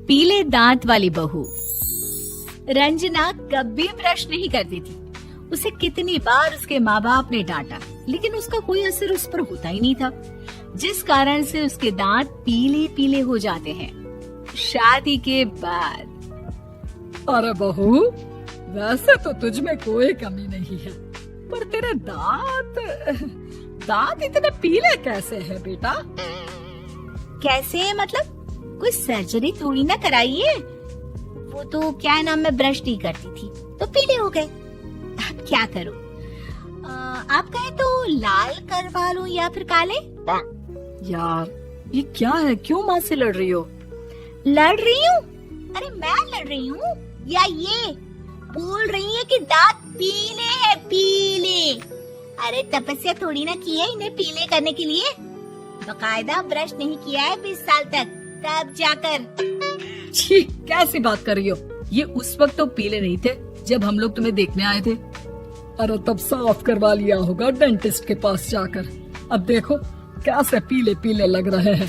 पीले दांत वाली बहू। रंजना कभी ब्रश नहीं करती थी। उसे कितनी बार उसके माँ बाप ने डांटा, लेकिन उसका कोई असर उस पर होता ही नहीं था, जिस कारण से उसके दांत पीले पीले हो जाते हैं। शादी के बाद। अरे बहू, वैसे तो तुझ में कोई कमी नहीं है, पर तेरे दांत इतने पीले कैसे हैं बेटा? कैसे मतलब? कोई सर्जरी थोड़ी ना कराइए। वो तो क्या नाम, मैं ब्रश नहीं करती थी तो पीले हो गए। अब क्या करूं? आप कहें तो लाल करवा लूं या फिर काले? यार ये क्या है, क्यों माँ से लड़ रही हो? लड़ रही हूँ? अरे मैं लड़ रही हूँ या ये बोल रही है कि दांत पीले है, पीले। अरे तपस्या थोड़ी ना की है इन्हें पीले करने के लिए। बकायदा ब्रश नहीं किया है 20 साल तक, तब जाकर। छी, कैसी बात कर रही हो? ये उस वक्त तो पीले नहीं थे जब हम लोग तुम्हें देखने आए थे। अरे तब साफ करवा लिया होगा डेंटिस्ट के पास जाकर। अब देखो कैसे पीले पीले लग रहे हैं।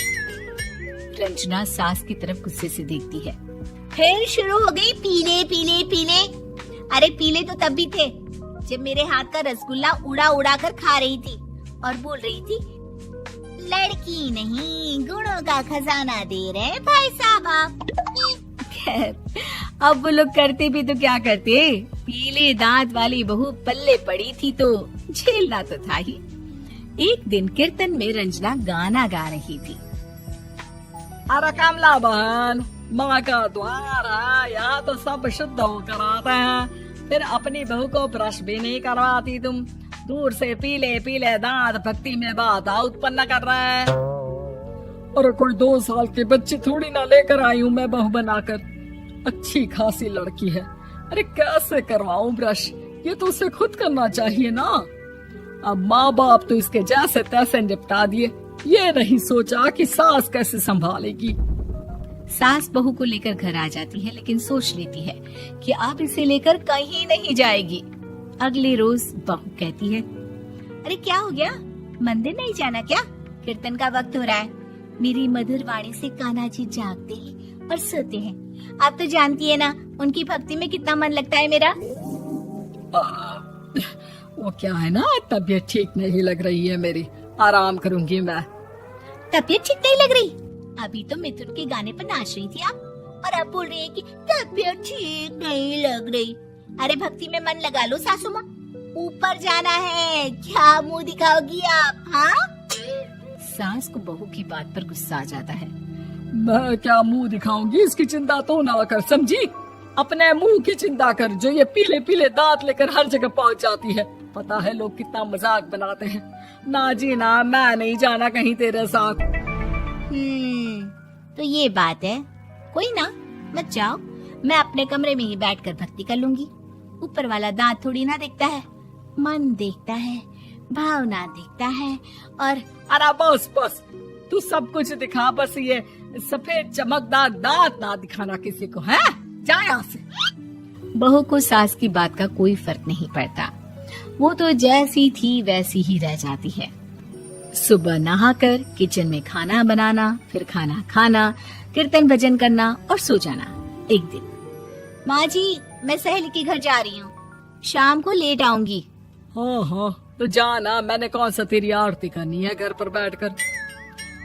रंजना सास की तरफ गुस्से से देखती है। फिर शुरू हो गई पीले पीले पीले। अरे पीले तो तब भी थे जब मेरे हाथ का रसगुल्ला उड़ा उड़ा कर खा रही थी और बोल रही थी, लड़की नहीं गुणों का खजाना दे रहे भाई साहब आप। खैर, अब वो लोग करते भी तो क्या करते, पीले दांत वाली बहू पल्ले पड़ी थी तो झेलना तो था ही। एक दिन कीर्तन में रंजना गाना गा रही थी। अरे कमला बहन, माँ का द्वार है, यहाँ तो सब शुद्ध होकर आते हैं, फिर अपनी बहू को ब्रश भी नहीं करवाती तुम। दूर से पीले पीले दांत भक्ति में बाधा उत्पन्न कर रहे हैं। अरे कोई 2 साल के बच्चे थोड़ी ना लेकर आई हूँ मैं बहू बनाकर। अच्छी खासी लड़की है, अरे कैसे करवाऊं ब्रश? ये तो उसे खुद करना चाहिए ना। अब माँ बाप तो इसके जैसे तैसे निपटा दिए, ये नहीं सोचा कि सास कैसे संभालेगी। सास बहू को लेकर घर आ जाती है, लेकिन सोच लेती है कि अब इसे लेकर कहीं नहीं जाएगी। अगले रोज बहू कहती है, अरे क्या हो गया, मंदिर नहीं जाना क्या? कीर्तन का वक्त हो रहा है। मेरी मधुर वाणी से कान्हा जी जागते हैं और सोते हैं। आप तो जानती है ना उनकी भक्ति में कितना मन लगता है मेरा। वो क्या है ना, तबीयत ठीक नहीं लग रही है मेरी, आराम करूंगी मैं। तबीयत ठीक नहीं लग रही? अभी तो मिथुन के गाने पर नाच रही थी आप, और अब बोल रही है कि तबीयत ठीक नहीं लग रही। अरे भक्ति में मन लगा लो सासू माँ, ऊपर जाना है, क्या मुंह दिखाओगी आप? हाँ? सास को बहू की बात पर गुस्सा आ जाता है। मैं क्या मुंह दिखाऊंगी, इसकी चिंता तो ना कर, समझी? अपने मुंह की चिंता कर, जो ये पीले पीले दांत लेकर हर जगह पहुंच जाती है। पता है लोग कितना मजाक बनाते हैं। ना जी ना, मैं नहीं जाना कहीं तेरे साथ। तो ये बात है, कोई ना, मत जाओ, मैं अपने कमरे में ही बैठकर भक्ति कर लूंगी। ऊपर वाला दांत थोड़ी ना देखता है, मन देखता है, भावना देखता है। और अरे बस बस, तू सब कुछ दिखा, बस ये सफेद चमकदार दांत ना दिखाना किसी को, है? जा यहाँ से। बहू को सास की बात का कोई फर्क नहीं पड़ता, वो तो जैसी थी वैसी ही रह जाती है। सुबह नहाकर किचन में खाना बनाना, फिर खाना खाना, कीर्तन भजन करना और सो जाना। एक दिन, माँ जी मैं सहेली के घर जा रही हूँ, शाम को लेट आऊंगी। हाँ हाँ, तो जाना, मैंने कौन सा तेरी आरती करनी है घर पर बैठकर।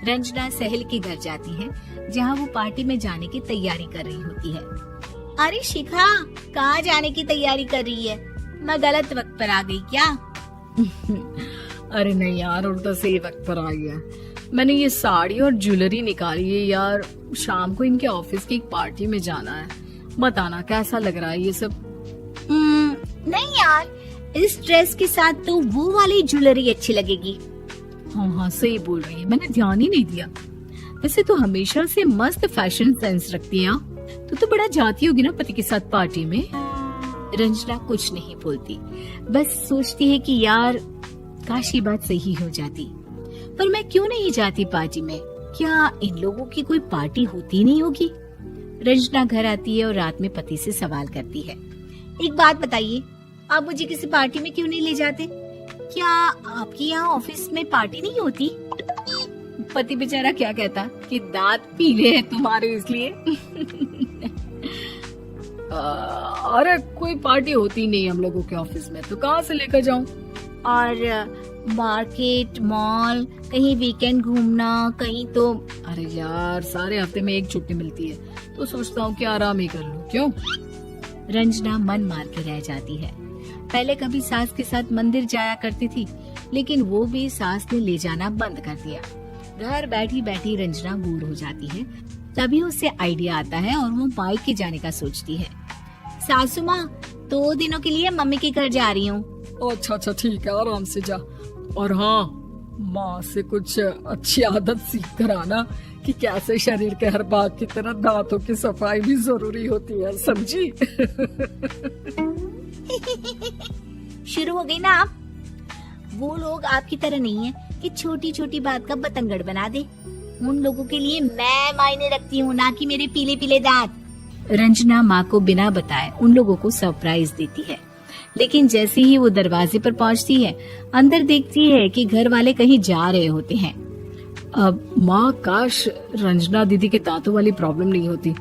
रंजना सहेली के घर जाती है, जहाँ वो पार्टी में जाने की तैयारी कर रही होती है। अरे शिखा, कहाँ जाने की तैयारी कर रही है? मैं गलत वक्त पर आ गई क्या? अरे नहीं यार, उल्टा सही वक्त पर आई है। मैंने ये साड़ी और ज्वेलरी निकाली है यार, शाम को इनके ऑफिस की एक पार्टी में जाना है। बताना कैसा लग रहा है ये सब? नहीं यार, इस ड्रेस के साथ तो वो वाली ज्वेलरी अच्छी लगेगी। हाँ हाँ सही बोल रही है, मैंने ध्यान ही नहीं दिया। वैसे तो हमेशा से मस्त फैशन सेंस रखती है। तो बड़ा जाती होगी ना पति के साथ पार्टी में। रंजना कुछ नहीं बोलती, बस सोचती है कि यार काश ये बात सही हो जाती, पर मैं क्यों नहीं जाती पार्टी में? क्या इन लोगों की कोई पार्टी होती नहीं होगी? रंजना घर आती है और रात में पति से सवाल करती है, एक बात बताइए, आप मुझे किसी पार्टी में क्यों नहीं ले जाते? क्या आपके यहाँ ऑफिस में पार्टी नहीं होती? पति बेचारा क्या कहता कि दांत पीले हैं तुम्हारे इसलिए। अरे कोई पार्टी होती नहीं हम लोगों के ऑफिस में, तो कहाँ से लेकर जाऊं? और मार्केट, मॉल, कहीं वीकेंड घूमना, कहीं तो। अरे यार सारे हफ्ते में एक छुट्टी मिलती है, तो सोचता हूँ कि आराम ही कर लूं। क्यों? रंजना मन मार के रह जाती है। पहले कभी सास के साथ मंदिर जाया करती थी, लेकिन वो भी सास ने ले जाना बंद कर दिया। घर बैठी बैठी रंजना बोर हो जाती है। तभी उसे आइडिया आता है और वो मायके जाने का सोचती है। सासू माँ, 2 दिनों के लिए मम्मी के घर जा रही हूँ। अच्छा अच्छा ठीक है, आराम से जा। और हाँ, माँ से कुछ अच्छी आदत सीख कर आना कि कैसे शरीर के हर भाग की तरह दांतों की सफाई भी जरूरी होती है, समझी? शुरू हो गई ना आप। वो लोग आपकी तरह नहीं है कि छोटी छोटी बात का बतंगड़ बना दे। उन लोगों के लिए मैं मायने रखती हूँ, ना कि मेरे पीले पीले दांत। रंजना माँ को बिना बताए उन लोगों को सरप्राइज देती है, लेकिन जैसे ही वो दरवाजे पर पहुँचती है, अंदर देखती है कि घर वाले कहीं जा रहे होते हैं। अब माँ, काश रंजना दीदी के दांतों वाली प्रॉब्लम नहीं होती,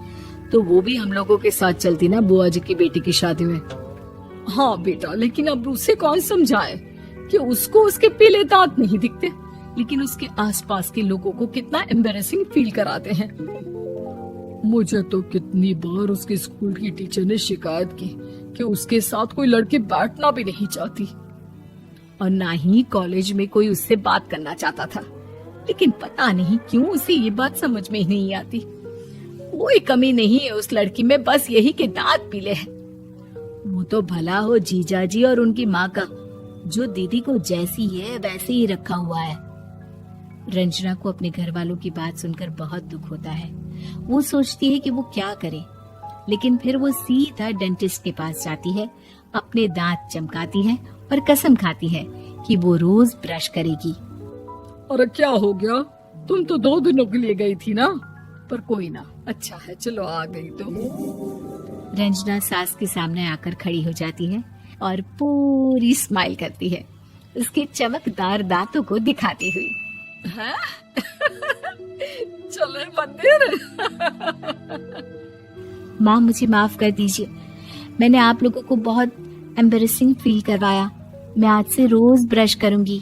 तो वो भी हम लोगों के साथ चलती ना बुआ जी की बेटी की शादी में। हाँ बेटा, लेकिन अब उसे कौन समझाए कि उसको उसके पीले दांत नहीं दिखते, लेकिन उसके आसपास के लोगों को कितना एम्बैरेसिंग फील कराते हैं। मुझे तो कितनी बार उसके स्कूल की टीचर ने शिकायत की कि उसके साथ कोई लड़की बैठना भी नहीं चाहती, और ना ही कॉलेज में कोई उससे बात करना चाहता था। लेकिन पता नहीं क्यों उसे ये बात समझ में ही नहीं आती। कोई कमी नहीं है उस लड़की में, बस यही कि दांत पीले हैं। वो तो भला हो जीजा जी और उनकी माँ का, जो दीदी को जैसी है वैसे ही रखा हुआ है। रंजना को अपने घर वालों की बात सुनकर बहुत दुख होता है। वो सोचती है कि वो क्या करे, लेकिन फिर वो सीधा डेंटिस्ट के पास जाती है, अपने दांत चमकाती है और कसम खाती है कि वो रोज ब्रश करेगी। अरे क्या हो गया? तुम तो 2 दिनों के लिए गई थी ना, पर कोई ना, अच्छा है, चलो आ गई तो। रंजना सास के सामने आकर खड़ी हो जाती है और पूरी स्माइल करती है, उसके चमकदार दांतों को दिखाती हुई। हैं? चले मंदिर। माँ, मुझे माफ कर दीजिए, मैंने आप लोगों को बहुत एम्बैरेसिंग फील करवाया। मैं आज से रोज ब्रश करूंगी।